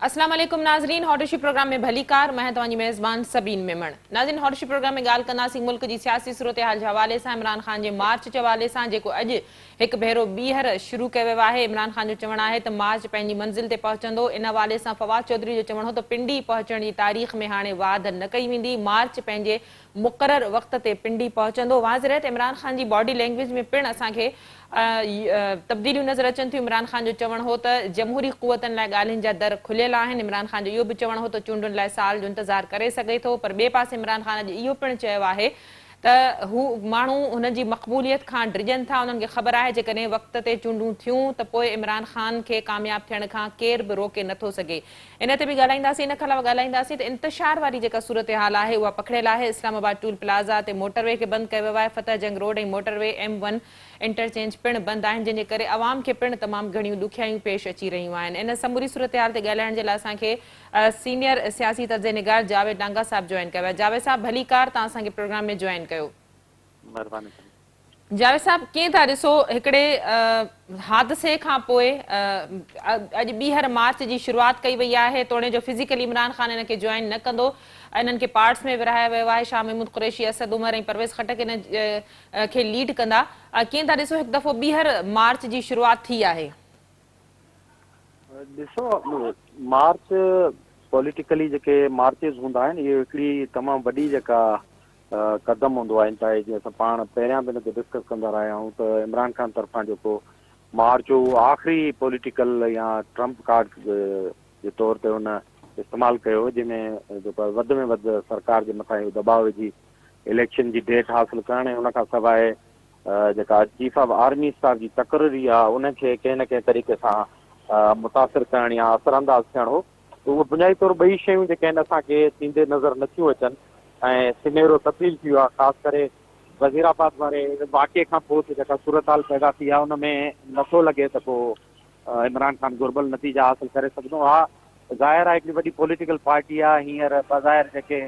अस्सलाम वालेकुम नाज़रीन, हॉटशी प्रोग्राम में भली कार मैं तव्हांजी मेज़बान सबीन मेमण। नाज़रीन, हॉटशी प्रोग्राम में ॻाल्हि कंदासीं मुल्क जी सियासी सूरत हाल जे हवाले सां। इमरान ख़ान जे मार्च जे हवाले सां, जेको अॼु हिकु भेरो ॿीहर शुरू कयो वियो आहे। इमरान ख़ान जो चवणु आहे त मार्च पंहिंजी मंज़िल ते पहुचंदो। इन हवाले सां फवाद चौधरी जो चवणु हो त पिंडी पहुचण जी तारीख़ में हाणे वाध न कई वेंदी, मार्च पंहिंजे मुक़रर वक़्त ते पिंडी पहुचंदो। वाज़िर आहे त इमरान ख़ान जी बॉडी लैंग्वेज में पिणु असांखे तब्दीलियूं नज़र अचनि थियूं। इमरान ख़ान जो चवणु हो त जमहूरी क़ुवतनि लाइ ॻाल्हियुनि जा दर खुलियल आहिनि। इमरान ख़ान जो इहो बि चवणु हो त चूंडुनि लाइ साल जो इंतज़ारु करे सघे थो, पर ॿिए पासे इमरान ख़ान अॼु इहो पिणु चयो आहे त हू माण्हू हुनजी मक़बूलियत खां डिॼनि था। उन्हनि खे ख़बर आहे जेकॾहिं वक़्त ते चूंडूं थियूं त पोइ इमरान ख़ान खे कामयाबु थियण खां केर बि रोके नथो सघे। इन ते बि ॻाल्हाईंदासीं। इन खां अलावा ॻाल्हाईंदासीं त इंतिशार वारी जेका सूरत हाल आहे उहा पकड़ियल आहे। इस्लामाबाद टूल प्लाज़ा ते मोटरवे खे बंदि कयो वियो आहे। फतह जंग रोड ऐं मोटरवे M1 इंटरचेंज पिणु बंदि आहिनि, जंहिंजे करे आवाम खे पिणु तमामु घणियूं ॾुखियायूं पेश अची रहियूं आहिनि। इन समूरी सूरत हाल ते ॻाल्हाइण जे लाइ असांखे सीनियर सियासी तर्ज़ निगार जावेद डांगा साहब जॉइन कयो आहे। जावेद साहब भली कार, तव्हां असांखे प्रोग्राम में जॉइन कयो। महिरबानी। जावेद साहब, कीअं था ॾिसो हिकिड़े हादसे खां पोइ अॼु ॿीहर मार्च जी शुरूआति कई वई आहे। तोड़े जो फिज़िकली इमरान ख़ान हिन खे जॉइन न कंदो, इन्हनि खे पार्ट्स में विरहायो वियो आहे। शाह महमूद कुरैशी, असद उमर ऐं परवेज़ खटक इन खे लीड कंदा। कीअं था ॾिसो हिकु दफ़ो ॿीहर मार्च जी शुरूआति थी आहे? ॾिसो, मार्च पॉलिटिकली जेके मार्चिस हूंदा आहिनि, इहे हिकिड़ी तमामु वॾी जेका क़दम हूंदो आहे। इंतिहाई जीअं असां पाण पहिरियां बि हिन ते डिस्कस कंदा रहिया आहियूं त इमरान ख़ान तरफ़ां जेको मार्च उहो आख़िरी पॉलिटिकल या ट्रम्प कार्ड जे तौर ते हुन इस्तेमालु कयो, जंहिंमें जेको वधि में वधि सरकार जे मथां इहो दॿाउ विझी इलेक्शन जी डेट हासिलु करणु ऐं उनखां सवाइ जेका चीफ ऑफ आर्मी स्टाफ जी तक़ररी आहे उनखे कंहिं न कंहिं तरीक़े सां मुतासिर करणु या असरअंदाज़ थियणु हो। त उहे बुनियादी तौरु ॿई शयूं जेके आहिनि असांखे थींदे नज़र नथियूं अचनि ऐं सिनेरो तब्दील थी वियो आहे। ख़ासि करे वज़ीराबाद वारे वाक़े खां पोइ जेका सूरत हाल पैदा थी आहे उन में नथो लॻे त को इमरान ख़ान घुर्बल नतीजा हासिलु करे सघंदो। हा, ज़ाहिर आहे हिकिड़ी वॾी पॉलिटिकल पार्टी आहे, हींअर बज़ाहिर जेके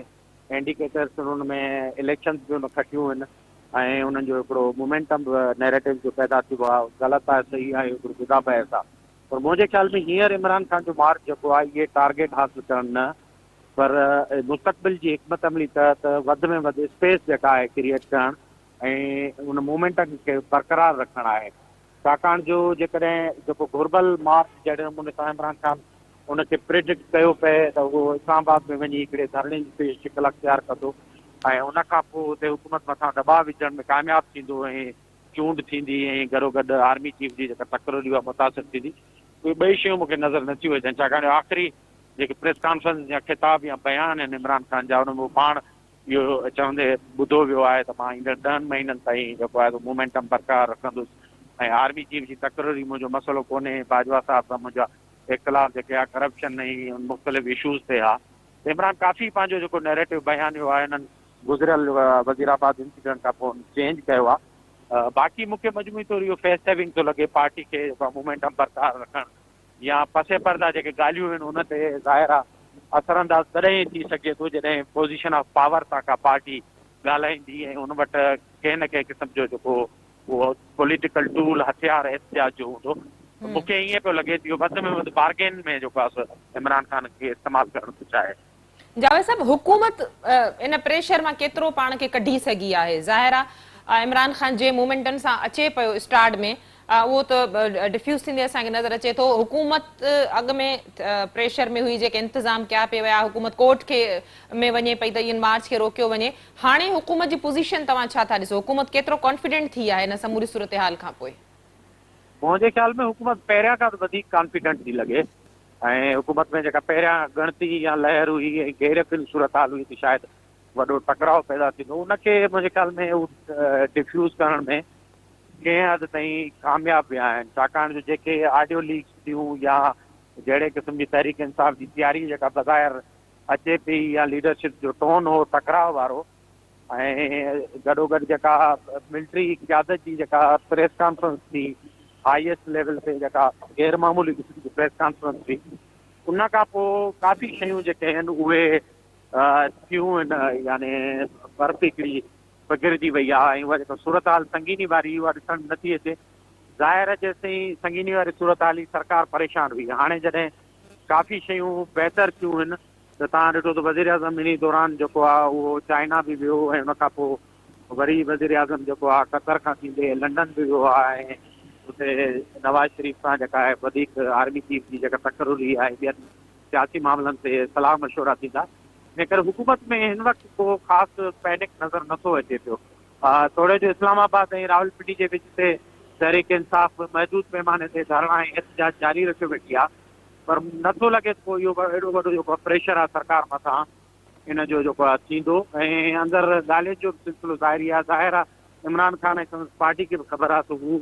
इंडिकेटर्स हुन में इलेक्शन्स बि हुन खटियूं आहिनि ऐं उन्हनि जो हिकिड़ो मोमेंटम नैरेटिव जो पैदा थियो आहे। ग़लति आहे सही आहे हिकिड़ो जुदा बहस आहे, पर मुंहिंजे ख़्याल में हींअर इमरान ख़ान जो मार्च जेको आहे इहे टारगेट हासिलु करणु न, पर मुस्तक़बिल जी हिकमत अमली तहत वधि में वधि स्पेस जेका आहे क्रिएट करणु ऐं उन मूवमेंटनि खे बरक़रार रखणु आहे। छाकाणि जो जेकॾहिं जेको घुर्बल मार्च जहिड़े नमूने सां इमरान ख़ान उनखे प्रिडिक्ट कयो पए त उहो इस्लामाबाद में वञी हिकिड़े धरणे जी शिकिल अख़्तियार कंदो ऐं उनखां पोइ हुते हुकूमत मथां दॿाउ विझण में कामयाबु थींदो ऐं चूंड थींदी ऐं गॾो गॾु आर्मी चीफ जी जेका तक़ररी आहे मुतासिर थींदी। उहे ॿई शयूं मूंखे नज़र नथियूं अचनि, छाकाणि आख़िरी जेके प्रेस कॉन्फ्रेंस या ख़िताब या बयान आहिनि इमरान ख़ान जा, उन में पाण इहो चवंदे ॿुधो वियो आहे त मां ईंदड़ 10 महीननि ताईं जेको आहे मोमेंटम बरक़रार रखंदुसि ऐं आर्मी चीफ जी तक़ररी मुंहिंजो मसइलो कोन्हे, बाजवा साहब सां मुंहिंजा इख़्तिलाफ़ जेके आहे करप्शन ऐं मुख़्तलिफ़ इशूज़ ते आहे। त इमरान काफ़ी पंहिंजो जेको नैरेटिव बयानियो आहे हिननि गुज़िरियल वज़ीराबाद इंसिडेंट खां पोइ चेंज कयो आहे। बाक़ी मूंखे मजमूई तौरु इहो फेस सेविंग थो लॻे पार्टी खे जेको आहे मोमेंटम बरक़रार रखणु या पसे पर्दा जेके ॻाल्हियूं आहिनि उन ते ज़ाहिर आहे असरअंदाज़ तॾहिं थी सघे थो जॾहिं पोज़ीशन ऑफ पावर सां का पार्टी ॻाल्हाईंदी ऐं उन वटि कंहिं न कंहिं क़िस्म जो जेको उहो पॉलिटिकल टूल हथियार एहतियात जो हूंदो। मूंखे ईअं पियो लॻे इहो वधि में वधि बार्गेन में जेको आहे इमरान ख़ान खे इस्तेमालु करणु थो चाहे। जावेद साहब, हुकूमत इन प्रेशर मां केतिरो पाण खे कढी सघी आहे? ज़ाहिर आहे इमरान ख़ान जे मूवमेंटनि सां अचे पियो स्टार्ट में, उहो त डिफ्यूज़ थींदे असांखे नज़र अचे थो। हुकूमत अॻु में प्रेशर में हुई, जेके इंतज़ाम कया पिया विया, हुकूमत कोर्ट खे में वञे पई त इन मार्च खे रोकियो वञे। हाणे हुकूमत जी पोज़ीशन तव्हां छा था ॾिसो? हुकूमत केतिरो कॉन्फिडेंट थी आहे इन समूरी सूरत हाल खां पोइ? मुंहिंजे ख़्याल में हुकूमत पहिरियां खां वधीक कॉन्फिडेंट थी लॻे ऐं हुकूमत में जेका पहिरियां ॻणती या लहर हुई ऐं गैरफिल सूरत हाल हुई त शायदि वॾो टकराव पैदा थींदो, उनखे मुंहिंजे ख़्याल में हू डिफ्यूज़ करण में कंहिं हद ताईं कामयाबु विया आहिनि। छाकाणि जो जेके ऑडियो लीक्स थियूं या जहिड़े क़िस्म जी तहरीक इंसाफ़ जी तयारी जेका बग़ैर अचे पई या लीडरशिप जो टोन हो टकराव वारो ऐं गॾो गॾु जेका मिलिट्री क़यादत जी जेका प्रेस कॉन्फ्रेंस थी हाईएस्ट लेवल ते जेका गैर मामूली क़िस्म जी प्रेस कॉन्फ्रेंस थी, उन खां पोइ काफ़ी शयूं जेके आहिनि उहे थियूं आहिनि, यानी बर्फ़ हिकिड़ी पिघिरिजी वई आहे ऐं उहा जेका सूरत हाल संगीनी वारी उहा ॾिसणु नथी अचे। ज़ाहिर जेसिताईं संगीनी वारी सूरत हाल ई सरकार परेशान हुई। हाणे जॾहिं काफ़ी शयूं बहितर थियूं आहिनि। त तव्हां ॾिठो त वज़ीर आज़म इन दौरान जेको आहे उहो चाइना बि वियो ऐं उन खां पोइ वरी वज़ीर आज़म जेको आहे कतर खां थींदे लंडन बि वियो आहे ऐं उते नवाज़ शरीफ़ सां जेका आहे वधीक आर्मी चीफ जी जेका तकरुरी आहे ॿियनि सियासी मामलनि ते सलाह मशवरा थींदा। इन करे हुकूमत में हिन वक़्तु को ख़ासि पैनिक नज़र नथो अचे पियो। थोरे जो इस्लामाबाद ऐं रावलपिंडी जे विच ते तहरीक इंसाफ़ महदूद पैमाने ते धरणा ऐं एहतजाज जारी रखियो वेठी आहे, पर नथो लॻे को इहो एॾो वॾो जेको प्रेशर आहे सरकार मथां इन जो जेको आहे थींदो। ऐं अंदरि ॻाल्हियुनि जो सिलसिलो ज़ाहिरी आहे, ज़ाहिर आहे इमरान ख़ान ऐं संदसि पार्टी खे बि ख़बर आहे त हू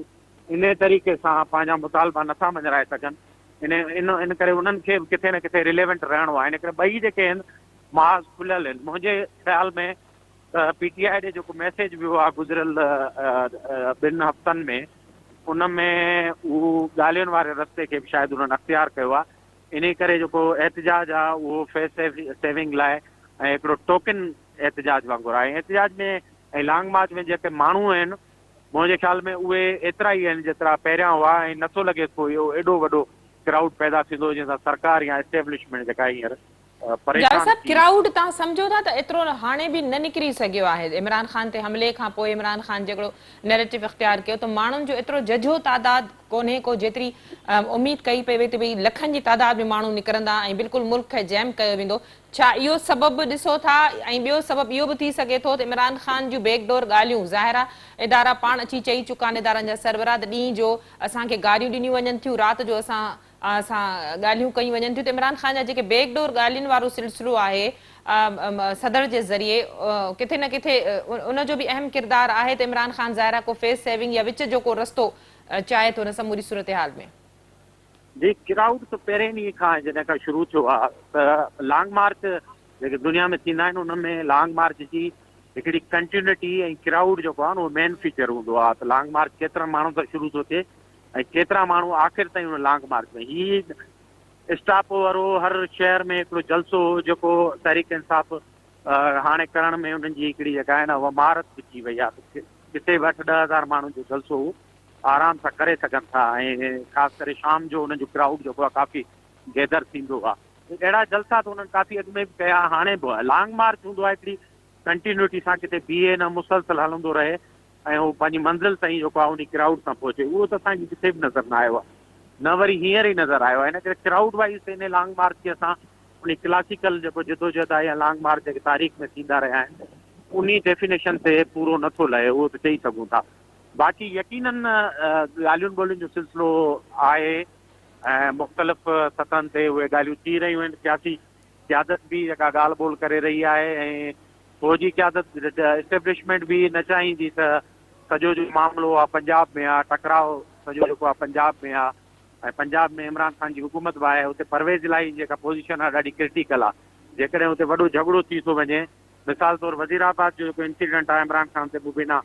इन तरीक़े सां पंहिंजा मुतालबा नथा मञाए सघनि। इन करे उन्हनि खे बि किथे न किथे रिलेवेंट रहणो आहे। इन करे ॿई जेके आहिनि महाज़ खुलियल आहिनि। मुंहिंजे ख़्याल में PTI ॾे जेको मैसेज वियो आहे गुज़िरियल 2 हफ़्तनि में, उन में उहो ॻाल्हियुनि वारे रस्ते खे बि शायदि उन्हनि अख़्तियार कयो आहे। इन करे जेको एहतजाज आहे उहो फेस सेविंग लाइ ऐं हिकिड़ो टोकन एहतजाज वांगुरु आहे। एहतजाज में ऐं लॉन्ग मार्च में जेके माण्हू आहिनि मुंहिंजे ख्याल में उहे एतिरा ई आहिनि जेतिरा पहिरियां हुआ ऐं नथो लॻे को इहो एॾो वॾो क्राउड पैदा थींदो जंहिंसां सरकार या एस्टेब्लिशमेंट जेका हींअर जावेद परेशान साहब, क्राउड तव्हां सम्झो था त एतिरो हाणे बि न निकिरी सघियो आहे। इमरान ख़ान ते हमले खां पोइ इमरान ख़ान जेको नैरेटिव इख़्तियार कयो त माण्हुनि जो एतिरो झझो तादाद कोन्हे को जेतिरी उमेद कई पई वई त भई लखनि जी तादाद में माण्हू निकिरंदा ऐं बिल्कुलु मुल्क खे जैम कयो वेंदो। छा इहो सबबु ॾिसो था? ऐं ॿियो सबबु इहो बि थी सघे थो त इमरान ख़ान जूं बैकडोर ॻाल्हियूं ज़ाहिर आहे इदारा पाण अची चई चुका आहिनि, इदारनि जा सरबराह त ॾींहं जो असांखे गाॾियूं ॾिनियूं वञनि थियूं, राति जो असां ॻाल्हियूं कयूं वञनि थियूं। त इमरान ख़ान जा जेके बैकडोर ॻाल्हियुनि वारो सिलसिलो आहे सदर जे ज़रिए किथे न किथे उनजो बि अहम किरदारु आहे त इमरान ख़ान ज़ाहिर को फेस सेविंग या विच जो को रस्तो चाहे थो हिन समूरी सूरत हाल में। जी, क्राउड त पहिरें ॾींहं खां जॾहिं खां शुरू थियो आहे त लॉन्ग मार्च जेके दुनिया में थींदा आहिनि उन में लॉन्ग मार्च जी हिकिड़ी कंटिन्यूटी ऐं क्राउड जेको आहे न उहो मेन फीचर हूंदो आहे। त लॉन्ग मार्च केतिरनि माण्हुनि सां शुरू थो थिए ऐं केतिरा माण्हू आख़िर ताईं उन लॉन्ग मार्च में। ही स्टाप वारो हर शहर में हिकिड़ो जलसो जेको तहरीक इंसाफ़ हाणे करण में उन्हनि जी हिकिड़ी जेका आहे न उहा महारत थी वई आहे। किथे बि 8-10 हज़ार माण्हुनि जो जलसो आराम सां करे सघनि था ऐं ख़ासि करे शाम जो उन्हनि जो क्राउड जेको आहे काफ़ी गैदर थींदो आहे। अहिड़ा जलसा त उन्हनि काफ़ी अॻु में बि कया, हाणे बि आहे। लॉन्ग मार्च हूंदो आहे हिकिड़ी कंटिन्यूटी सां, किथे बीहे न, मुसलसल हलंदो रहे ऐं उहो पंहिंजी मंज़िल ताईं जेको आहे उन क्राउड सां पहुचे। उहो त असांखे किथे बि नज़र न आयो आहे, न वरी हींअर ई नज़र आयो आहे। इन करे क्राउड वाइज़ इन लॉन्ग मार्च खे असां उन क्लासिकल जेको जदोजहद आहे या लॉन्ग मार्च जेके तारीख़ में थींदा रहिया आहिनि उन डेफिनेशन ते पूरो नथो लहे, उहो त चई सघूं था। बाक़ी यकीनन ॻाल्हियुनि ॿोलियुनि जो सिलसिलो आहे ऐं मुख़्तलिफ़ सतहनि ते उहे ॻाल्हियूं थी रहियूं आहिनि। सियासी क़यादत बि जेका ॻाल्हि ॿोल करे रही आहे ऐं फ़ौजी क़यादत एस्टेब्लिशमेंट बि न चाहींदी त सॼो जो मामिलो आहे पंजाब में आहे, टकराव सॼो जेको आहे पंजाब में आहे ऐं पंजाब में इमरान ख़ान जी हुकूमत बि आहे। हुते परवेज़ इलाही जेका पोज़ीशन आहे ॾाढी क्रिटिकल आहे। जेकॾहिं हुते वॾो झगड़ो थी थो वञे, मिसाल तौरु वज़ीराबाद जो जेको इंसिडेंट आहे इमरान ख़ान ते मुबीना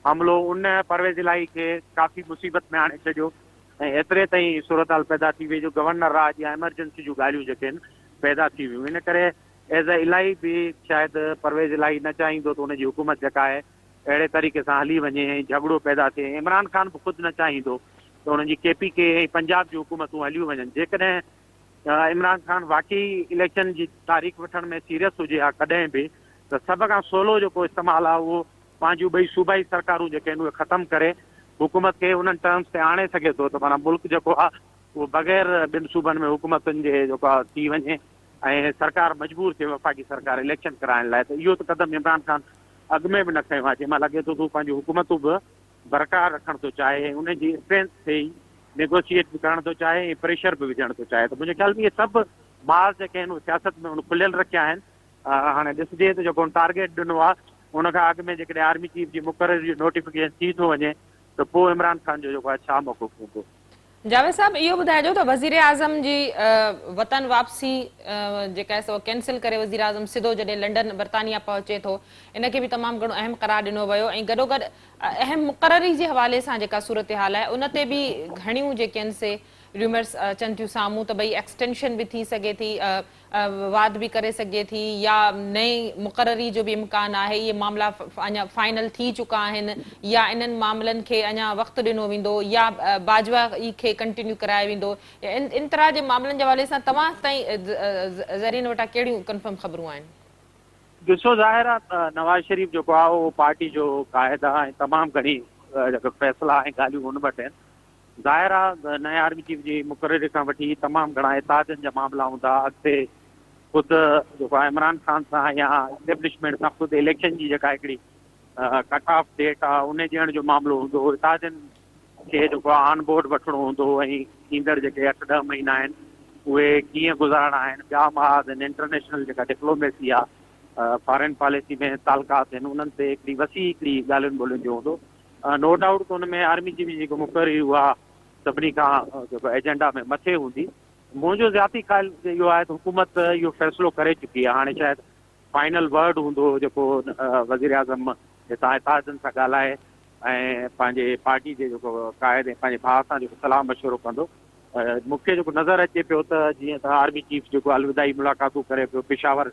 हमलो, उन परवेज़ इलाही खे काफ़ी मुसीबत में आणे छॾियो ऐं एतिरे ताईं सूरत हाल पैदा थी वई जो गवर्नर राज या एमरजेंसी जूं ॻाल्हियूं जेके आहिनि पैदा थी वियूं। इन करे एज़ अ इलाही बि शायदि परवेज़ इलाही न चाहींदो त हुनजी हुकूमत जेका आहे अहिड़े तरीक़े सां हली वञे ऐं झगड़ो पैदा थिए। इमरान ख़ान बि ख़ुदि न चाहींदो त हुनजी KPK ऐं पंजाब जूं हुकूमतूं हलियूं वञनि। जेकॾहिं इमरान ख़ान वाक़ई इलेक्शन जी तारीख़ वठण में सीरियस हुजे हा कॾहिं बि, त सभ खां सवलो जेको इस्तेमालु आहे उहो पंहिंजूं ॿई सूबाई सरकारूं जेके आहिनि उहे ख़तमु करे हुकूमत खे उन्हनि टर्म्स ते आणे सघे थो त माना मुल्क जेको आहे उहो बग़ैर ॿिनि सूबनि में हुकूमतुनि जे जेको आहे थी वञे ऐं सरकार मजबूर थिए वफ़ाक़ी सरकार इलेक्शन कराइण लाइ। त इहो त क़दम इमरान ख़ान अॻु में बि न खयो आहे। जंहिंमहिल लॻे थो त हू पंहिंजूं हुकूमतूं बि बरक़रार रखणु थो चाहे ऐं उनजी स्ट्रेंथ ते ई नेगोशिएट बि करणु थो चाहे ऐं प्रेशर बि विझणु थो चाहे। त मुंहिंजे ख़्याल में इहे सभु मार्ग जेके आहिनि उहे सियासत में उन खुलियल रखिया आहिनि। हाणे ॾिसजे त जेको टारगेट ॾिनो आहे उन खां अॻु में जेकॾहिं आर्मी चीफ जी मुक़ररी जो नोटिफिकेशन थी थो वञे त पोइ इमरान ख़ान जो जेको आहे छा मौक़िफ़ हूंदो। जावेद साहब, इहो ॿुधाइजो त वज़ीर आज़म जी वतन वापसी जेका आहे सो कैंसिल करे वज़ीर आज़म सिधो जॾहिं लंडन बर्तानिया पहुचे थो, इनखे बि तमामु घणो अहम करार ॾिनो वियो ऐं गॾोगॾु अहम मुक़ररी जे हवाले सां जेका सूरत हाल आहे उन ते बि घणियूं जेके आहिनि से रूमर्स अचनि थियूं साम्हूं त भई एक्सटेंशन बि थी सघे थी, वाद बि करे सघे थी, या नई मुक़ररी जो बि इम्कान आहे। इहे मामला अञा फाइनल थी चुका आहिनि या इन्हनि मामलनि खे अञा वक़्तु ॾिनो वेंदो या बाजवा खे कंटिन्यू करायो वेंदो। इन तरह जे मामलनि जे हवाले सां तव्हां ताईं ज़रियनि वटां कहिड़ियूं कंफर्म ख़बरूं आहिनि? ॾिसो, ज़ाहिर आहे नवाज़ शरीफ़ जेको आहे उहो पार्टी जो क़ाइद आहे ऐं तमामु घणी जेके फ़ैसिला ऐं ॻाल्हियूं हुन वटि आहिनि। ज़ाहिर आहे नए आर्मी चीफ जी मुक़ररी खां वठी तमामु घणा एताजनि जा मामला हूंदा। अॻिते ख़ुदि जेको आहे इमरान ख़ान सां या एस्टेब्लिशमेंट सां ख़ुदि इलेक्शन जी जेका हिकिड़ी कट ऑफ डेट आहे उन ॾियण जो मामिलो हूंदो। एताजनि खे जेको आहे ऑन बोर्ड वठिणो हूंदो ऐं ईंदड़ जेके 8-10 महीना आहिनि उहे कीअं गुज़ारणा आहिनि। ॿिया महाज़ आहिनि, इंटरनेशनल जेका डिप्लोमेसी आहे, फॉरेन पॉलिसी में तालुकात आहिनि, उन्हनि ते हिकिड़ी वसी हिकिड़ी ॻाल्हियुनि ॿोलियुनि जो हूंदो। नो डाउट त हुन में आर्मी जी बि जेको मुक़ररी उहा सभिनी खां जेको एजेंडा में मथे हूंदी। मुंहिंजो ज़ाती ख़्याल इहो आहे त हुकूमत इहो फ़ैसिलो करे चुकी आहे। हाणे शायदि फाइनल वर्ड हूंदो जेको वज़ीर आज़म हितां एताजनि सां ॻाल्हाए ऐं पंहिंजे पार्टी जे जेको क़ाइद ऐं पंहिंजे भाउ सां जेको सलाह मशवरो कंदो। मूंखे जेको नज़र अचे पियो त जीअं त आर्मी चीफ जेको अलविदाई मुलाक़ातूं करे पियो, पेशावर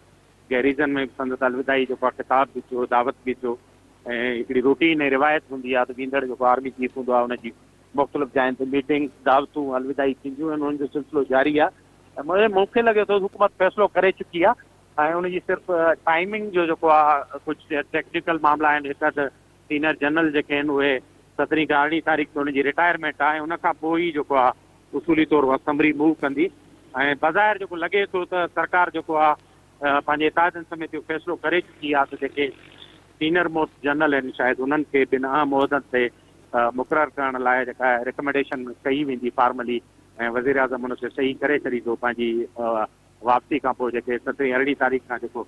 गैरिज़न में संदसि अलविदाई जेको आहे ख़िताब बि थियो, दावत बि थियो ऐं हिकिड़ी रूटीन ऐं रिवायत हूंदी आहे त ईंदड़ जेको आर्मी चीफ हूंदो आहे उनजी मुख़्तलिफ़ जायुनि ते मीटिंग, दावतूं, अलविदाई थींदियूं आहिनि। उन्हनि जो सिलसिलो जारी आहे ऐं मूंखे लॻे थो हुकूमत फ़ैसिलो करे चुकी आहे ऐं उनजी सिर्फ़ु टाइमिंग जो जेको आहे कुझु टेक्निकल मामला आहिनि। हिकु त सीनियर जनरल जेके आहिनि उहे 17 खां 18 तारीख़ ते उनजी रिटायरमेंट आहे ऐं उनखां पोइ ई जेको आहे उसूली तौर असम्बली मूव कंदी ऐं बज़ाहिर जेको लॻे थो त सरकार जेको आहे पंहिंजे एताजनि समेत इहो फ़ैसिलो करे चुकी आहे त जेके सीनियर मोस्ट जनरल आहिनि शायदि उन्हनि खे ॿिनि अहम उहिदनि ते मुक़ररु करण लाइ जेका रिकमेंडेशन कई वेंदी फॉर्मली ऐं वज़ीर आज़म हुन खे सही करे छॾींदो पंहिंजी वापसी खां पोइ जेके 17-18 तारीख़ खां जेको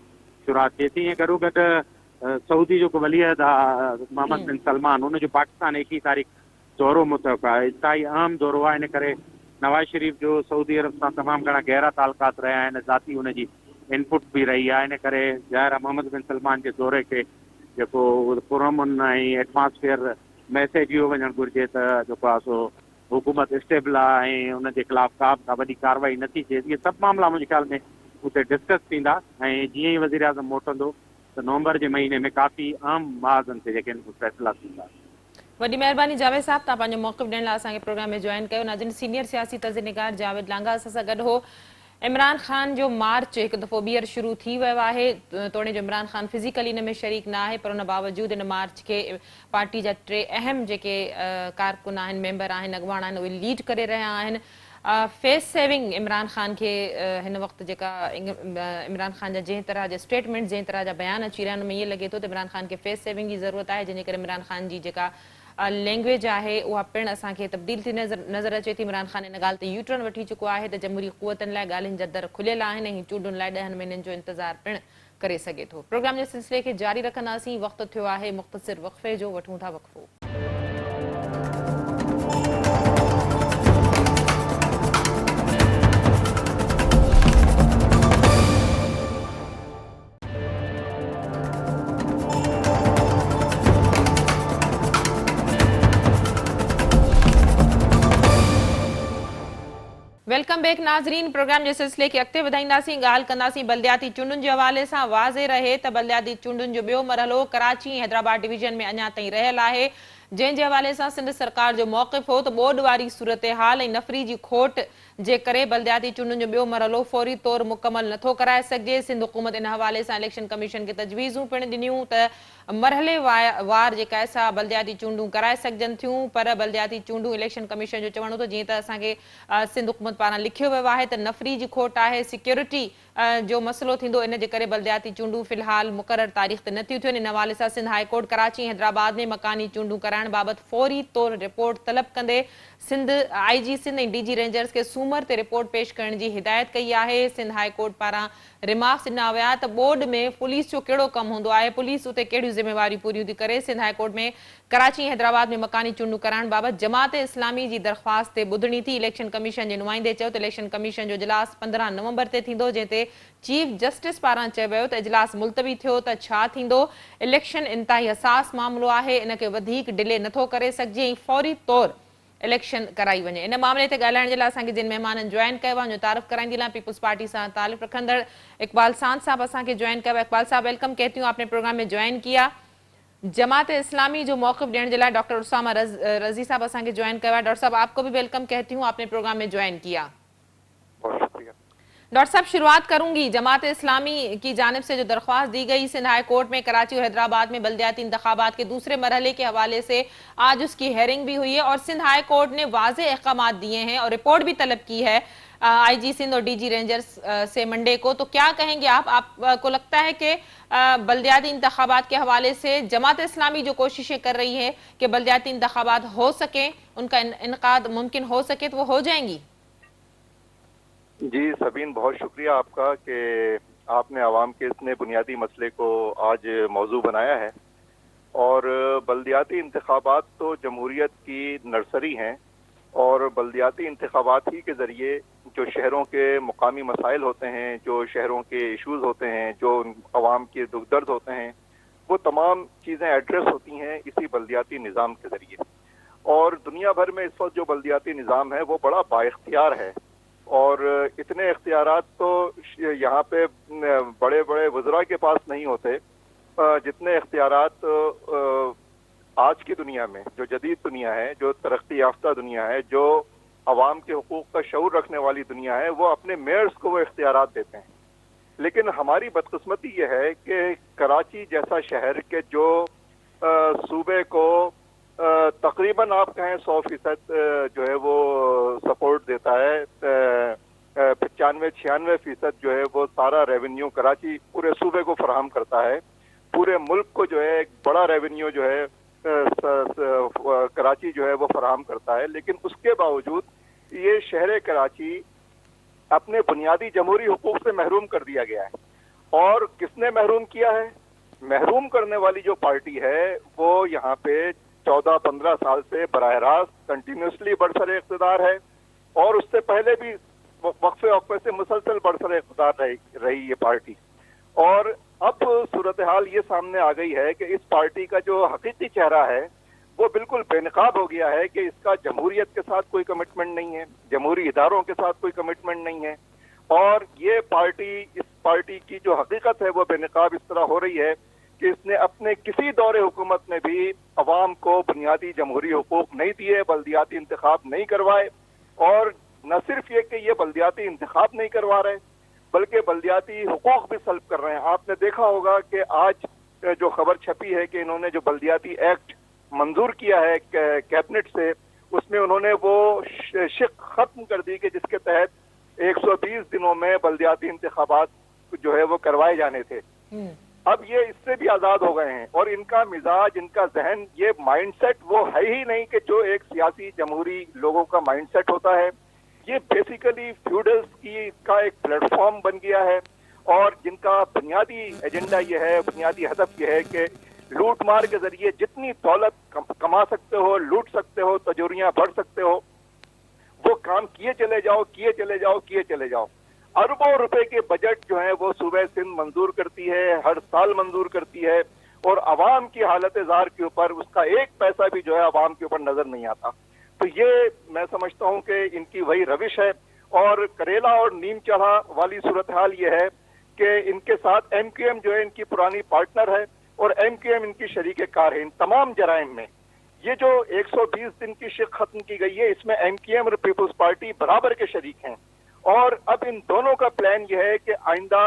शुरूआति थिए थी। ऐं गॾोगॾु सऊदी जेको वलीअहद आहे मोहम्मद बिन सलमान, उनजो पाकिस्तान 21 तारीख़ दौरो मुतवक़ आहे। इंतिहाई अहम दौरो आहे। इन करे नवाज़ शरीफ़ जो सऊदी अरब सां तमामु घणा गहरा तालुकात रहिया आहिनि, ज़ाती हुनजी इनपुट बि रही आहे। इन करे ज़ाहिर आहे मोहम्मद बिन सलमान जे दौरे खे जेको पुरअमन ऐं एटमॉस्फेयर मैसेज इहो वञणु घुरिजे त जेको आहे सो हुकूमत स्टेबल आहे ऐं उनजे ख़िलाफ़ का बि वॾी कार्रवाई नथी थिए। इहे सभु मामला मुंहिंजे ख़्याल में उते डिस्कस थींदा ऐं जीअं ई वज़ीर आज़म मोटंदो त नवंबर जे महीने में काफ़ी अहम महाज़नि ते जेके आहिनि फ़ैसिला थींदा। वॾी महिरबानी जावेद साहब, तव्हां पंहिंजो मौक़िफ़ ॾियण लाइ असांखे प्रोग्राम में जॉइन कयो। नाज़रीन, सीनियर सियासी तज़नीकार जावेद लांघा असां सां गॾु हो। इमरान ख़ान जो मार्च हिकु दफ़ो ॿीहर शुरू थी वियो आहे। तोड़े जो इमरान ख़ान फिज़िकली इन में शरीक न आहे, पर उन बावजूदि इन मार्च खे पार्टी जा 3 अहम जेके कारकुन आहिनि, मेंबर आहिनि, अॻुवान आहिनि, उहे लीड करे रहिया आहिनि। फेस सेविंग इमरान ख़ान खे हिन वक़्तु जेका इमरान ख़ान जा जंहिं तरह जा स्टेटमेंट, जंहिं तरह जा बयान अची रहिया आहिनि, उनमें ईअं लॻे थो त इमरान ख़ान खे फेस सेविंग जी ज़रूरत आहे, जंहिंजे करे इमरान ख़ान जी जेका लैंग्वेज आहे उहा पिणु असांखे तब्दील थी नज़र अचे थी। इमरान ख़ान इन ॻाल्हि ते यू टर्न वठी चुको आहे त जमहूरी क़ुवतनि लाइ ॻाल्हियुनि जा दर खुलियल आहिनि ऐं चूंडुनि लाइ 10 महीननि जो इंतज़ारु पिणु करे सघे थो। प्रोग्राम जे सिलसिले खे जारी रखंदासीं। वक़्तु थियो आहे मुख़्तसिर वक़फ़े जो, वठूं था वक़फ़ो। वेलकम बैक नाज़रीन। प्रोग्राम जे सिलसिले खे अॻिते वधाईंदासीं। ॻाल्हि कंदासीं बल्दियाती चूंडुनि जे हवाले सां। वाज़े रहे त बल्दियाती चूंडुनि जो ॿियो मरहलो कराची ऐं हैदराबाद डिवीज़न में अञा ताईं रहियल आहे, जंहिं जे हवाले सां सिंध सरकार जो मौक़िफ़ हो त ॿोॾ वारी सूरत हाल ऐं नफ़री जी खोट जे करे बल्दियाती चूंडुनि जो ॿियो मरहलो फौरी तौर मुकमल नथो कराए सघिजे। सिंध हुकूमत इन हवाले सां इलेक्शन कमीशन खे तजवीज़ूं पिणु ॾिनियूं त मरहले वार जेका असां बल्दियाती चूंडूं कराए सघजनि थियूं, पर बल्दियाती चूंडूं इलेक्शन कमीशन जो चवणो थो, जीअं त असांखे सिंध हुकूमत पारां लिखियो वियो आहे त नफ़री जी खोट आहे, सिक्योरिटी जो मसइलो थींदो, इन जे करे बल्दियाती चूंडूं फ़िलहाल मुक़ररु तारीख़ ते नथियूं थियनि। इन हवाले सां सिंध हाई कोर्ट कराची हैदराबाद में मकानी चूंडूं कराइण बाबति फौरी तौर रिपोर्ट तलब कंदे सिंध IG सिंध ऐं DG रेंजर्स खे सूमर ते रिपोर्ट पेश करण जी हिदायत कई आहे। सिंध हाई कोर्ट पारां रिमार्क्स ॾिना विया त बोर्ड में पुलिस जो कहिड़ो कमु हूंदो आहे, पुलिस उते कहिड़ियूं ज़िम्मेवारियूं पूरियूं थी करे। सिंध हाई कोर्ट में कराची हैदराबाद में मकानी चूंडूं कराइण बाबति जमात इस्लामी जी दरख़्वास्त ते ॿुधणी थी। इलेक्शन कमीशन जे नुमाइंदे चयो त इलेक्शन कमीशन जो इजलास 15 नवंबर ते थींदो, जंहिं ते चीफ जस्टिस पारां चयो वियो त इजलास मुलतवी थियो त छा थींदो। इलेक्शन इंतिहाई हसास मामिलो आहे, इन खे वधीक डिले नथो करे सघिजे ऐं फौरी तौर इलेक्शन कराई वञे। इन मामले ते ॻाल्हाइण जे लाइ असांखे जिन महिमाननि ज्वाइन कयो आहे, तारीफ़ कराईंदी पीपल्स पार्टी सां ताल्लुक़ रखंदड़ इकबाल सांद साहब असांखे ज्वाइन कयो। इकबाल साहब वेलकम कहती हूँ, आपने प्रोग्राम में ज्वाइन किया। जमात इस्लामी जो मौक़िफ़ ॾियण जे लाइ डॉक्टर उसामा रज़ी साहब असांखे ज्वाइन कयो है। डॉक्टर साहब आपको भी वेलकम कहती हूँ, आपने प्रोग्राम में ज्वाइन किया। बहुत शुक्रिया। डॉक्टर साहब शुरुआत करूंगी, जमात इस्लामी की जानिब से जो दरख्वास्त दी गई सिंध हाई कोर्ट में कराची और हैदराबाद में बल्दियाती इंतखाबात के दूसरे मरहले के हवाले से आज उसकी हेयरिंग भी हुई है और सिंध हाई कोर्ट ने वाज़े अहकामात दिए हैं और रिपोर्ट भी तलब की है आईजी सिंध और डीजी रेंजर्स से मंडे को। तो क्या कहेंगे आपको लगता है कि बल्दियाती इंतखाबात के हवाले से जमात इस्लामी जो कोशिशें कर रही है कि बल्दियाती इंतखाबात हो सके, उनका इनकाद मुमकिन हो सके, तो वो हो जाएंगी? जी सबीन, बहुत शुक्रिया आपका कि आपने आवाम के इतने बुनियादी मसले को आज मौजू बनाया है। और बल्दियाती इंतखाबात तो जमहूरियत की नर्सरी हैं और बल्दियाती इंतखाबात ही के ज़रिए जो शहरों के मुकामी मसाइल होते हैं, जो शहरों के इश्यूज़ होते हैं, जो आवाम के दुख दर्द होते हैं, वो तमाम चीज़ें एड्रेस होती हैं इसी बल्दियाती निज़ाम के ज़रिए। और दुनिया भर में इस वक्त जो बल्दियाती निज़ाम है वो बड़ा बाइख्तियार है और इतने इख्तियारात तो यहाँ पे बड़े बड़े वज़रा के पास नहीं होते जितने इख्तियारात आज की दुनिया में, जो जदीद दुनिया है, जो तरक्की याफ्ता दुनिया है, जो अवाम के हुकूक का शऊर रखने वाली दुनिया है, वो अपने मेयर्स को वो इख्तियारात देते हैं। लेकिन हमारी बदकिस्मती ये है कि कराची जैसा शहर के जो सूबे को तकरीबन आप कहें 100% जो है वो सपोर्ट देता है, 95-96% जो है वो सारा रेवेन्यू कराची पूरे सूबे को फराहम करता है। पूरे मुल्क को जो है एक बड़ा रेवेन्यू जो है कराची जो है वो फराहम करता है। लेकिन उसके बावजूद ये शहर कराची अपने बुनियादी जमहूरी हुकूक से महरूम कर दिया गया है। और किसने महरूम किया है? महरूम करने वाली जो पार्टी है वो यहाँ पे 14-15 साल से बराह रास्त कंटिन्यूसली बरसरे इक़्तिदार है और उससे पहले भी वक्फे वक्फे से मुसलसल बरसरे इक़्तिदार रही ये पार्टी। और अब सूरत हाल ये सामने आ गई है कि इस पार्टी का जो हकीकी चेहरा है वो बिल्कुल बेनकाब हो गया है कि इसका जमहूरियत के साथ कोई कमिटमेंट नहीं है, जमहूरी इदारों के साथ कोई कमिटमेंट नहीं है। और ये पार्टी, इस पार्टी की जो हकीकत है वो बेनकाब इस तरह हो रही है कि इसने अपने किसी दौरे हुकूमत में भी अवाम को बुनियादी जमहूरी हुकूक नहीं दिए, बल्दियाती इंतखाब नहीं करवाए। और न सिर्फ ये कि ये बल्दियाती इंतखाब नहीं करवा रहे बल्कि बल्दियाती हुकूक भी सल्ब कर रहे हैं। आपने देखा होगा कि आज जो खबर छपी है कि इन्होंने जो बल्दियाती एक्ट मंजूर किया है कैबिनेट से, उसमें उन्होंने वो शिक खत्म कर दी कि जिसके तहत 120 दिनों में बल्दियाती इंतखाबात जो है वो करवाए जाने थे। अब ये इससे भी आजाद हो गए हैं और इनका मिजाज, इनका जहन, ये माइंडसेट वो है ही नहीं कि जो एक सियासी जमहूरी लोगों का माइंडसेट होता है। ये बेसिकली फ्यूडल्स की का एक प्लेटफॉर्म बन गया है और जिनका बुनियादी एजेंडा ये है, बुनियादी हदफ ये है कि लूट मार के जरिए जितनी दौलत कमा सकते हो, लूट सकते हो, तजोरियां बढ़ सकते हो, वो काम किए चले जाओ, किए चले जाओ, किए चले जाओ। अरबों रुपए के बजट जो है वो सूबे सिंध मंजूर करती है, हर साल मंजूर करती है और अवाम की हालत जार के ऊपर उसका एक पैसा भी जो है अवाम के ऊपर नजर नहीं आता। तो ये मैं समझता हूँ कि इनकी वही रविश है। और करेला और नीम चढ़ा वाली सूरत हाल ये है कि इनके साथ MQM जो है इनकी पुरानी पार्टनर है और MQM इनकी शरीक कार है इन तमाम जराइम में। ये जो 120 दिन की शिक खत्म की गई है इसमें MQM और पीपल्स पार्टी बराबर के शरीक हैं। और अब इन दोनों का प्लान यह है कि आइंदा,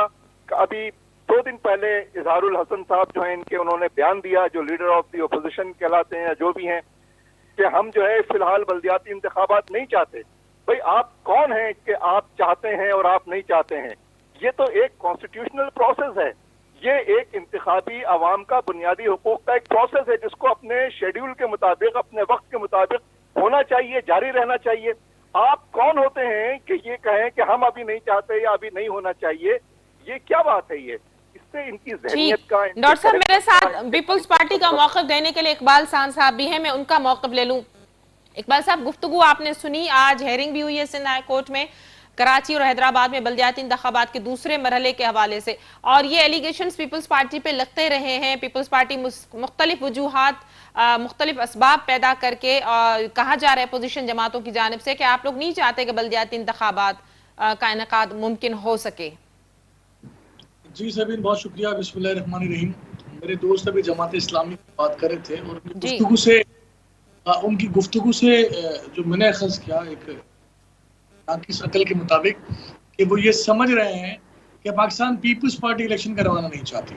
अभी 2 दिन पहले इजहारुल हसन साहब जो है इनके, उन्होंने बयान दिया, जो लीडर ऑफ द अपोजिशन कहलाते हैं या जो भी हैं, कि हम जो है फिलहाल बल्दियाती इंतखाबात नहीं चाहते। भाई आप कौन हैं कि आप चाहते हैं और आप नहीं चाहते हैं? ये तो एक कॉन्स्टिट्यूशनल प्रोसेस है, ये एक इंतखाबी अवाम का बुनियादी हुकूक का एक प्रोसेस है जिसको अपने शेड्यूल के मुताबिक, अपने वक्त के मुताबिक होना चाहिए, जारी रहना चाहिए। आप कौन होते हैं कि ये कहें कि हम अभी नहीं चाहते या अभी नहीं होना चाहिए? ये क्या बात है? ये इससे इनकी ज़हनियत का। डॉक्टर साहब मेरे साथ पीपल्स पार्टी का मौक़िफ़ देने के लिए इकबाल सांद साहब भी हैं, मैं उनका मौक़िफ़ ले लूं। इकबाल साहब, गुफ्तगू आपने सुनी, आज हेयरिंग भी हुई है सिंध हाई कोर्ट में, कराची और हैदराबाद में बल्दियाती इंतखाबात के दूसरे मरहले के हवाले से, और ये एलिगेशंस पीपल्स पार्टी पे लगते रहे हैं। पीपल्स पार्टी मुख्तलिफ वजूहात, मुख्तलिफ असबाब पैदा करके कहा जा रहा है पोजीशन जमातों की जानिब से कि आप लोग नहीं चाहते कि बल्दियाती इंतखाबात का इनेकाद मुमकिन हो सके। जी सबीन, बहुत शुक्रिया। बिस्मिल्लाहिर्रहमानिर्रहीम। मेरे दोस्त अभी जमात इस्लामी की बात कर रहे थे और उनकी गुफ्तगू से जो मैंने अखज़ किया एक नाकिस अकल के मुताबिक कि वो ये समझ रहे हैं कि पाकिस्तान पीपल्स पार्टी इलेक्शन करवाना नहीं चाहती।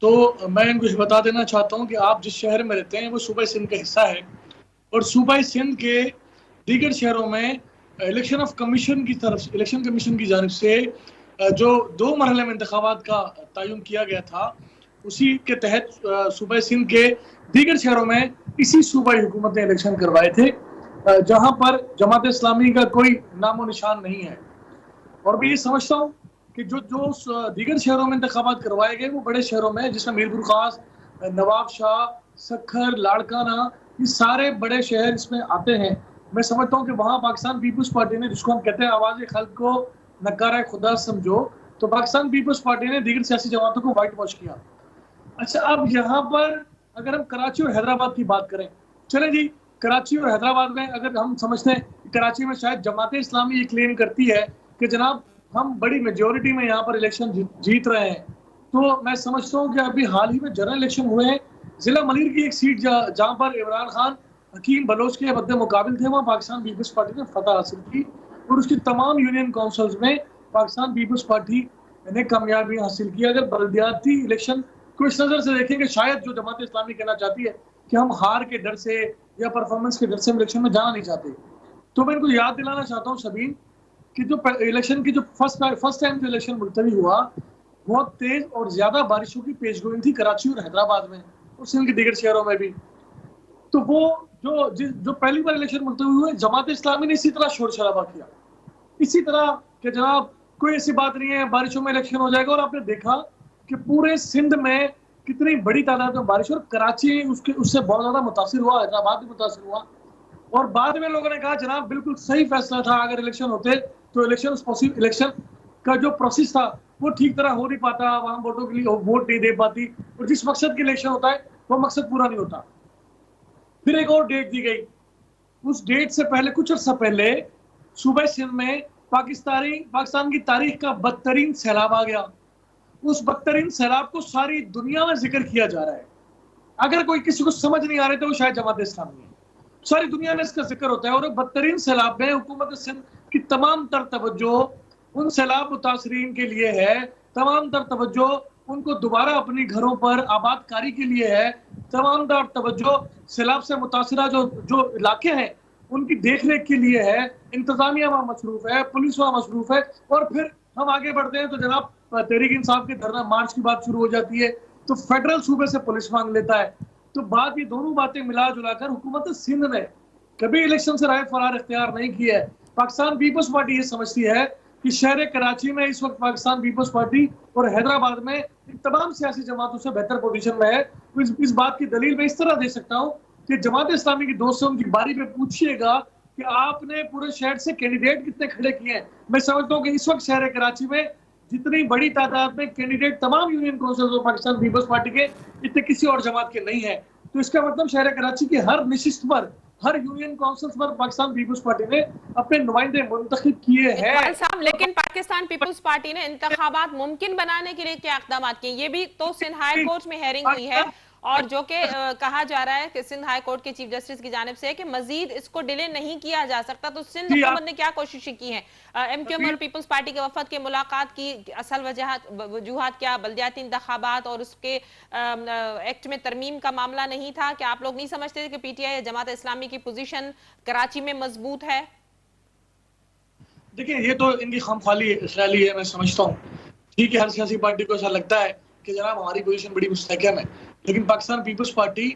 तो मैं इनको बता देना चाहता हूँ कि आप जिस शहर में रहते हैं वो सूबा सिंध का हिस्सा है और सूबा सिंध के दीगर शहरों में इलेक्शन कमीशन की जानिब से जो 2 मरहले में इंतखाबात का तयन किया गया था, उसी के तहत सूबा सिंध के दीगर शहरों में इसी सूबाई हुकूमत ने इलेक्शन करवाए थे, जहां पर जमात इस्लामी का कोई नामो निशान नहीं है। और मैं ये समझता हूँ कि जो दीगर शहरों में इंतखाबात करवाए गए वो बड़े शहरों में, जिसमें मीरपुर खास, नवाब शाह, सखर, लाड़काना, ये सारे बड़े शहर इसमें आते हैं। मैं समझता हूँ कि वहाँ पाकिस्तान पीपल्स पार्टी ने, जिसको हम कहते हैं आवाज़ खल्क को नकारा खुदा समझो, तो पाकिस्तान पीपल्स पार्टी ने दीगर सियासी जमातों को वाइट वॉश किया। अच्छा, अब यहाँ पर अगर हम कराची और हैदराबाद की बात करें, चले जी, कराची और हैदराबाद में अगर हम समझते हैं कराची में शायद जमात इस्लामी ये क्लेम करती है कि जनाब हम बड़ी मेजोरिटी में यहाँ पर इलेक्शन जीत रहे हैं, तो मैं समझता हूँ कि अभी हाल ही में जनरल इलेक्शन हुए हैं। जिला मलिर की एक सीट जहाँ पर इमरान खान हकीम बलोच के मद्दे मुकाबिल थे, वहाँ पाकिस्तान पीपल्स पार्टी ने फतह हासिल की और उसकी तमाम यूनियन काउंसिल्स में पाकिस्तान पीपल्स पार्टी ने कामयाबी हासिल की। अगर बल्दियाती इलेक्शन को इस नज़र से देखें कि शायद जो जमात इस्लामी कहना चाहती है कि हम हार के डर से या परफॉर्मेंस के डर से हम इलेक्शन में जाना नहीं चाहते, तो मैं इनको याद दिलाना चाहता हूँ सबीन कि जो इलेक्शन की जो फर्स्ट टाइम जो इलेक्शन मुलतवी हुआ, बहुत तेज और ज्यादा बारिशों की पेशगोई थी कराची और हैदराबाद में और सिंध के दीगर शहरों में भी। तो वो जो पहली बार इलेक्शन मुलतवी हुए, जमात इस्लामी ने इसी तरह शोर शराबा किया, इसी तरह कि जनाब कोई ऐसी बात नहीं है, बारिशों में इलेक्शन हो जाएगा। और आपने देखा कि पूरे सिंध में कितनी बड़ी तादाद में बारिश, और कराची उससे बहुत ज्यादा मुतासिर हुआ, हैदराबाद भी मुतासिर हुआ। और बाद में लोगों ने कहा जनाब बिल्कुल सही फैसला था, अगर इलेक्शन होते तो इलेक्शन का जो प्रोसेस था वो ठीक तरह हो नहीं पाता, वहां वोटों के लिए वोट नहीं दे पाती, और जिस मकसद के इलेक्शन होता है वो मकसद पूरा नहीं होता। फिर एक और डेट दी गई, उस डेट से पहले कुछ अर्सा पहले सूबे सिंध में पाकिस्तान की तारीख का बदतरीन सैलाब आ गया। उस बदतरीन सैलाब को सारी दुनिया में जिक्र किया जा रहा है। अगर कोई किसी को समझ नहीं आ रहा तो वो शायद जमात इस्लामी है। सारी दुनिया में इसका जिक्र होता है। और बदतरीन सैलाब में हुकूमत सिंध की तमाम तर तवज्जो उन सैलाब मुतासरीन के लिए है, तमाम तर तवज्जो उनको दोबारा अपने घरों पर आबादकारी के लिए है, तमाम तर तवज्जो सैलाब से मुतासरा जो इलाके हैं उनकी देख रेख के लिए है। इंतजामिया वहाँ मसरूफ है, पुलिस वहाँ मसरूफ है। और फिर हम आगे बढ़ते हैं तो जनाब तहरीक इंसाफ के धरना मार्च की बात शुरू हो जाती है, तो फेडरल सूबे से पुलिस मांग लेता है। तो बात ये दोनों बातें मिला जुलाकर हुकूमत सिंध ने कभी इलेक्शन से राय फरार इख्तियार नहीं की है। पाकिस्तान पीपल्स पार्टी ये समझती है कि शहर कराची में इस वक्त पाकिस्तान पीपल्स पार्टी और हैदराबाद में तमाम सियासी जमातों से बेहतर पोजीशन में है। इस बात की दलील मैं इस तरह दे सकता हूँ कि जमात इस्लामी की दोस्तों उनकी बारी में पूछिएगा कि आपने पूरे शहर से कैंडिडेट कितने खड़े किए हैं। मैं समझता हूँ कि इस वक्त शहर कराची में जितनी बड़ी तादाद में कैंडिडेट तमाम यूनियन काउंसिल और पाकिस्तान पीपल्स पार्टी के, इतने किसी और जमात के नहीं है। तो इसका मतलब शहर कराची के हर नशिस्त पर, हर यूनियन काउंसिल पर पाकिस्तान पीपल्स पार्टी ने अपने नुमाइंदे मुंतखब किए हैं। लेकिन पाकिस्तान पीपल्स पार्टी ने इंतखाबात मुमकिन बनाने के लिए क्या इक़दाम किए, ये भी तो सिंध हाई कोर्ट में हेयरिंग हुई है, और जो कि कहा जा रहा है कि सिंध हाई कोर्ट के चीफ जस्टिस की जानिब से कि मजीद इसको डिले नहीं किया जा सकता। तो सिंध हुकूमत ने क्या कोशिशें की हैं? एमक्यूएम और पीपल्स पार्टी के वफद के मुलाकात की असल वजूहात क्या? बल्दियाती इंतखाबात और उसके एक्ट में तरमीम का मामला नहीं था? क्या आप लोग नहीं समझते कि पीटीआई या जमात इस्लामी की पोजीशन कराची में मजबूत है? देखिए, ये तो इनकी खामख्याली ख्याली है, मैं समझता हूँ। ठीक है, हर सियासी पार्टी को ऐसा लगता है कि जनाब हमारी पोजीशन बड़ी मुस्तहकम है, लेकिन पाकिस्तान पीपल्स पार्टी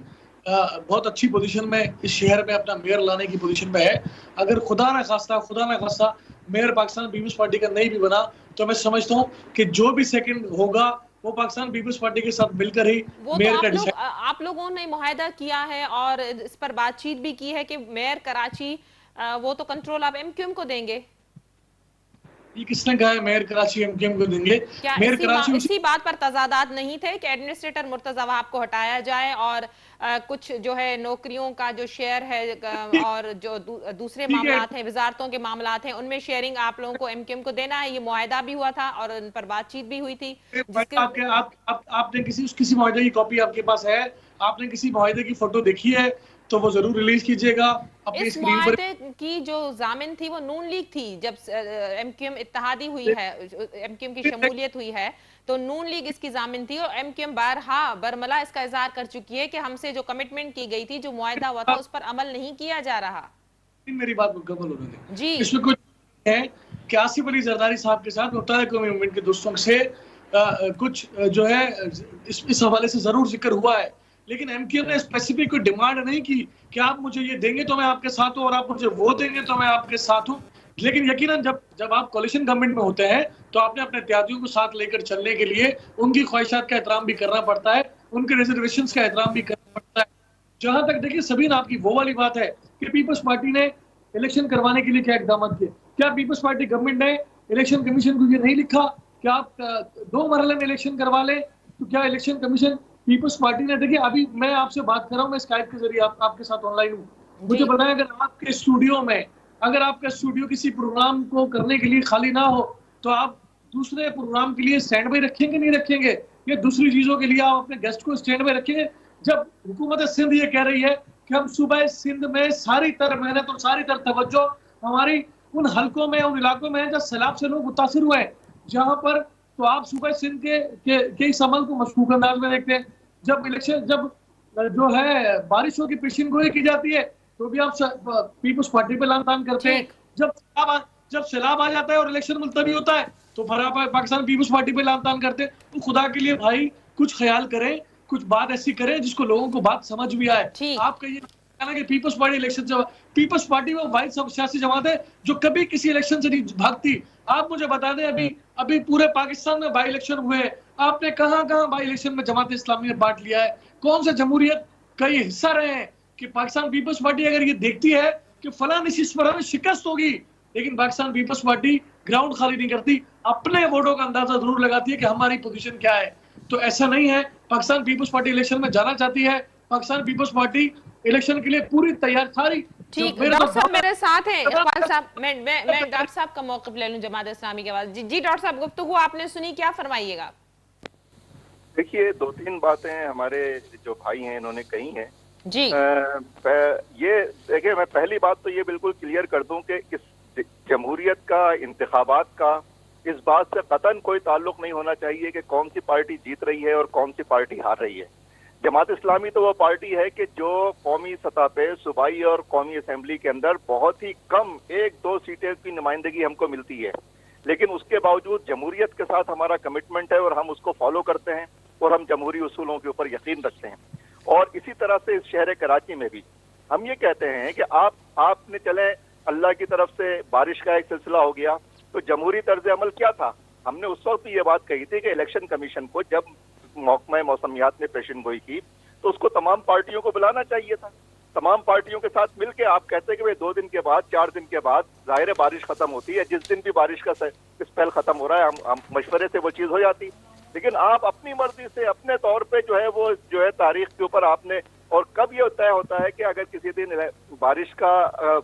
बहुत अच्छी पोजीशन में इस शहर में अपना मेयर लाने की पोजीशन में है। अगर खुदा ना खास्ता मेयर पाकिस्तान पीपल्स पार्टी का नहीं भी बना, तो मैं समझता हूँ कि जो भी सेकंड होगा वो पाकिस्तान पीपल्स पार्टी के साथ मिलकर ही मेयर का डिसाइड। आप लोगों ने मुआहदा किया है और इस पर बातचीत भी की है कि मेयर कराची वो तो कंट्रोल आप एमक्यूएम को देंगे। ये किसने कहा है मेयर कराची एमकेएम को देंगे? क्या मेयर कराची इसी बात पर तजादात नहीं थे कि एडमिनिस्ट्रेटर मुर्तजा वहाब को हटाया जाए और कुछ जो है नौकरियों का जो शेयर है और जो दूसरे मामलात हैं, वजारतों के मामलात हैं, उनमें शेयरिंग आप लोगों को एमकेएम को देना है? ये मुआहदा भी हुआ था और उन पर बातचीत भी हुई थी। आपने किसी मुआहदे की कॉपी आपके पास है? आपने किसी मुआहदे की फोटो देखी है? तो वो जरूर रिलीज कीजिएगा अपनी इस स्क्रीन पर। मुआहदे की जो जामिन थी वो नून लीग थी। जब एमक्यूएम इत्तेहादी हुई है, एमक्यूएम की शमूलियत हुई है, तो नून लीग इसकी जामिन थी और एमक्यूएम बारहा बरमला इसका इजहार कर चुकी है कि हमसे जो कमिटमेंट की गई थी, जो मुआहदा हुआ था, उस पर अमल नहीं किया जा रहा। मेरी बात मुकम्मल होने दें जी। इसमें कुछ है कि आसिफ अली जरदारी साहब के साथ मुत्तहिदा कौमी मूवमेंट के दोस्तों से कुछ जो है इस हवाले से जरूर जिक्र हुआ है, लेकिन एमक्यूएम ने स्पेसिफिक कोई डिमांड नहीं की कि आप मुझे ये देंगे तो मैं आपके साथ हूं और आप मुझे वो देंगे तो मैं आपके साथ हूं। लेकिन यकीनन जब आप कोलिशन गवर्नमेंट में होते हैं तो आपने अपने इत्तेहादियों को साथ लेकर चलने के लिए उनकी ख्वाहिशात का एहतराम भी करना पड़ता है, उनके रिजर्वेशंस का एहतराम भी करना पड़ता है। जहां तक देखिए सबीन आपकी वो वाली बात है कि पीपल्स पार्टी ने इलेक्शन करवाने के लिए क्या इकदाम किए? क्या पीपल्स पार्टी गवर्नमेंट ने इलेक्शन कमीशन को ये नहीं लिखा कि आप 2 मरहले में इलेक्शन करवा लें? तो क्या इलेक्शन कमीशन पीपल्स पार्टी ने, देखिए अभी मैं आपसे बात कर रहा हूं, मैं स्काइप के जरिए आपके साथ ऑनलाइन हूं, मुझे बताएं अगर आपके स्टूडियो में, अगर आपका स्टूडियो किसी प्रोग्राम को करने के लिए खाली ना हो तो आप दूसरे प्रोग्राम के लिए स्टैंड बाई रखेंगे नहीं रखेंगे? या दूसरी चीजों के लिए आप अपने गेस्ट को स्टैंड बाई रखेंगे? जब हुकूमत सिंध ये कह रही है कि हम सुबह सिंध में सारी तरह मेहनत और सारी तरह तवज्जो हमारी उन हलकों में, उन इलाकों में जब सैलाब से लोग मुतासिर हुए हैं, जहां पर, तो आप सुबह सिंध के इस अमल को मशकूक अंदाज में देखते हैं। जब जो है बारिशों की पेशिन गोई की जाती है तो भी आप पीपल्स पार्टी पे लान तान करते हैं। जब सैलाब आ जाता है और इलेक्शन मुलतवी होता है तो फिर आप पाकिस्तान पीपल्स पार्टी पे लान तान करते हैं। तो खुदा के लिए भाई कुछ ख्याल करें, कुछ बात ऐसी करें जिसको लोगों को बात समझ भी आए। आप कहिए कि Peoples Party election, Peoples Party वो भाई सब सियासी जमात है जो कभी किसी इलेक्शन से नहीं भागती। आप मुझे बता दें अभी पूरे पाकिस्तान में बाई इलेक्शन हुए, आपने कहां बाई इलेक्शन में जमात इस्लामी ने बांट लिया है? कौन से जमहूरियत का ये हिस्सा रहे हैं कि पाकिस्तान पीपल्स पार्टी अगर ये देखती है कि फलां नशिस्त पर हमें शिकस्त होगी, लेकिन पाकिस्तान पीपल्स पार्टी ग्राउंड खाली नहीं करती, अपने वोटों का अंदाजा जरूर लगाती है कि हमारी पोजीशन क्या है। तो ऐसा नहीं है। पाकिस्तान पीपल्स पार्टी इलेक्शन में जाना चाहती है, पाकिस्तान पीपल्स पार्टी इलेक्शन के लिए पूरी तैयार सारी। ठीक, डॉक्टर साहब मेरे साथ हैं। इकबाल साहब, मैं डॉक्टर साहब का मौक़िफ़ ले लूं जमात इस्लामी के बाद। जी डॉक्टर साहब, गुफ्तगू आपने सुनी, क्या फरमाइएगा? देखिए, 2-3 बातें हमारे जो भाई हैं इन्होंने कही हैं जी। ये देखिए, मैं पहली बात तो ये बिल्कुल क्लियर कर दूं कि इस जमहूरियत का, इंतखाबात का इस बात से कतन कोई ताल्लुक नहीं होना चाहिए कि कौन सी पार्टी जीत रही है और कौन सी पार्टी हार रही है। जमात इस्लामी तो वो पार्टी है कि जो कौमी सतह पे सूबाई और कौमी असेंबली के अंदर बहुत ही कम 1-2 सीटें की नुमाइंदगी हमको मिलती है, लेकिन उसके बावजूद जमहूरियत के साथ हमारा कमिटमेंट है और हम उसको फॉलो करते हैं और हम जमहूरी उसूलों के ऊपर यकीन रखते हैं। और इसी तरह से इस शहर कराची में भी हम ये कहते हैं कि आपने चले अल्लाह की तरफ से बारिश का एक सिलसिला हो गया, तो जमहूरी तर्ज अमल क्या था? हमने उस वक्त ये बात कही थी कि इलेक्शन कमीशन को जब महकमा मौसमियात ने पेशन गोई की तो उसको तमाम पार्टियों को बुलाना चाहिए था। तमाम पार्टियों के साथ मिलकर आप कहते कि भाई 2 दिन के बाद, 4 दिन के बाद जाहिर बारिश खत्म होती है, जिस दिन भी बारिश का स्पेल खत्म हो रहा है हम मशवरे से वो चीज हो जाती। लेकिन आप अपनी मर्जी से अपने तौर पे जो है तारीख के ऊपर आपने, और कब ये तय होता है कि अगर किसी दिन बारिश का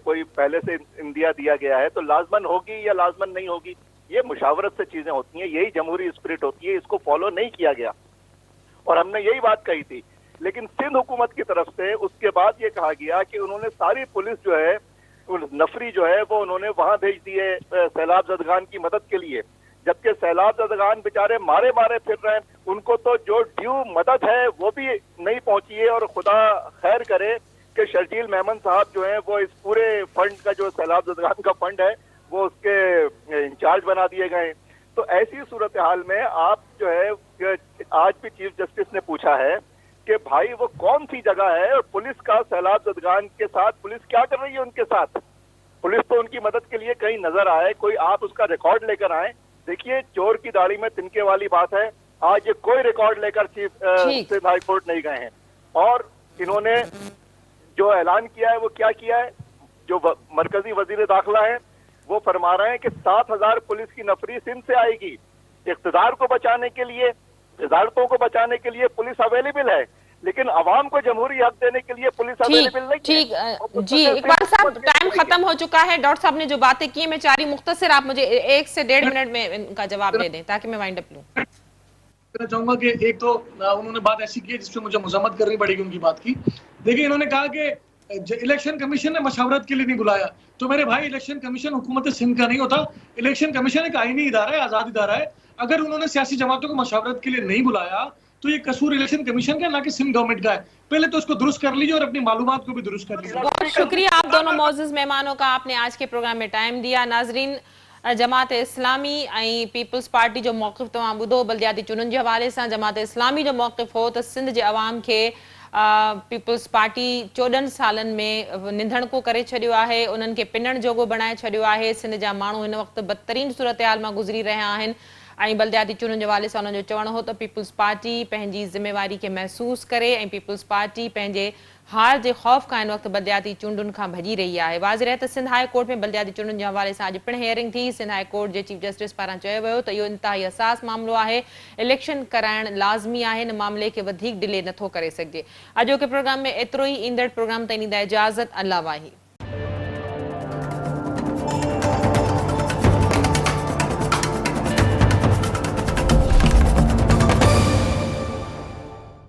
कोई पहले से इंदिया दिया गया है तो लाजमन होगी या लाजमन नहीं होगी, ये मुशावरत से चीजें होती हैं, यही जमहूरी स्पिरिट होती है। इसको फॉलो नहीं किया गया और हमने यही बात कही थी। लेकिन सिंध हुकूमत की तरफ से उसके बाद ये कहा गया कि उन्होंने सारी पुलिस जो है नफरी जो है वो उन्होंने वहां भेज दी है सैलाब ज़दगान की मदद के लिए, जबकि सैलाब ज़दगान बेचारे मारे फिर रहे हैं, उनको तो जो ड्यू मदद है वो भी नहीं पहुंची है। और खुदा खैर करे कि शर्जील मेमन साहब जो है वो इस पूरे फंड का, जो सैलाब ज़दगान का फंड है, वो उसके इंचार्ज बना दिए गए। तो ऐसी सूरत हाल में आप जो है, आज भी चीफ जस्टिस ने पूछा है कि भाई वो कौन सी जगह है और पुलिस का सैलाब ज़दगान के साथ पुलिस क्या कर रही है उनके साथ? पुलिस तो उनकी मदद के लिए कहीं नजर आए, कोई आप उसका रिकॉर्ड लेकर आए। देखिए, चोर की दाढ़ी में तिनके वाली बात है, आज ये कोई रिकॉर्ड लेकर सिंध हाई कोर्ट नहीं गए हैं। और इन्होंने जो ऐलान किया है वो क्या किया है? जो मरकजी वजीर दाखिला है वो फरमा रहे हैं कि 7,000 पुलिस की नफरी सिंध से आएगी। इख्तिदार को बचाने के लिए, वजारतों को बचाने के लिए पुलिस अवेलेबल है, लेकिन आवाम को जमहूरी हक देने के लिए पुलिस अवेलेबल नहीं है। ठीक जी, इकबाल साहब टाइम खत्म हो चुका है। डॉक्टर साहब ने जो बातें की मैं चाह रही मुख्तसर आप मुझे 1 से 1.5 मिनट में इनका जवाब दे दें ताकि मैं वाइंड अप लूं। कहना चाहूंगा कि एक तो उन्होंने बात ऐसी की जिसपे मुझे मजम्मत करनी पड़ेगी उनकी बात की। देखिए, इन्होंने कहा कि इलेक्शन कमीशन ने मशावरत के लिए नहीं बुलाया। तो मेरे भाई, इलेक्शन कमीशन हुकूमत सिंध का नहीं होता। इलेक्शन कमीशन एक आईनी इदारा है, आजाद इदारा है। अगर उन्होंने सियासी जमातों को मशावरत के लिए नहीं बुलाया तो ये कसूर इलेक्शन कमीशन का, ना कि सिंध गवर्नमेंट का है। पहले तो इसको दुरुस्त कर लीजिए और अपनी मालूमात को भी दुरुस्त कर लीजिए। बहुत शुक्रिया आप दोनों मौजूद मेहमानों का, आपने आज के प्रोग्राम में टाइम दिया। नाजरीन, जमात इस्लामी ऐं पीपल्स पार्टी जो मौक़िफ़ तव्हां ॿुधो। बल्दियाती चुननि जे हवाले सां जमात इस्लामी जो मौक़िफ़ हो त सिंध जे अवाम खे पीपल्स पार्टी 14 सालनि में निंधणको करे छॾियो आहे, उन्हनि खे पिनण जोॻो बणाए छॾियो आहे। सिंध जा माण्हू हिन वक़्तु बदतरीन सूरत-हाल मां गुज़री रहिया आहिनि ऐं बल्दियाती चुननि जे हवाले सां उन्हनि जो चवणु हो त पीपल्स पार्टी पंहिंजी ज़िम्मेवारी खे महसूस करे ऐं पीपल्स पार्टी पंहिंजे हार जे ख़ौफ़ खां हिन वक़्तु बल्दियाती चूंडुनि खां भॼी रही आहे। वाज़िर आहे त सिंध हाई कोर्ट में बल्दियाती चूंडुनि जे हवाले सां अॼु पिणु हियरिंग थी। सिंध हाई कोर्ट जे चीफ जस्टिस पारां चयो वियो त इहो इंतिहाई हसास मामिलो आहे, इलेक्शन कराइण लाज़मी आहे, हिन मामले खे वधीक डिले नथो करे सघिजे। अॼोके प्रोग्राम में एतिरो ई। ईंदड़ प्रोग्राम ताईं ॾींदा इजाज़त। अल्लाह वाही।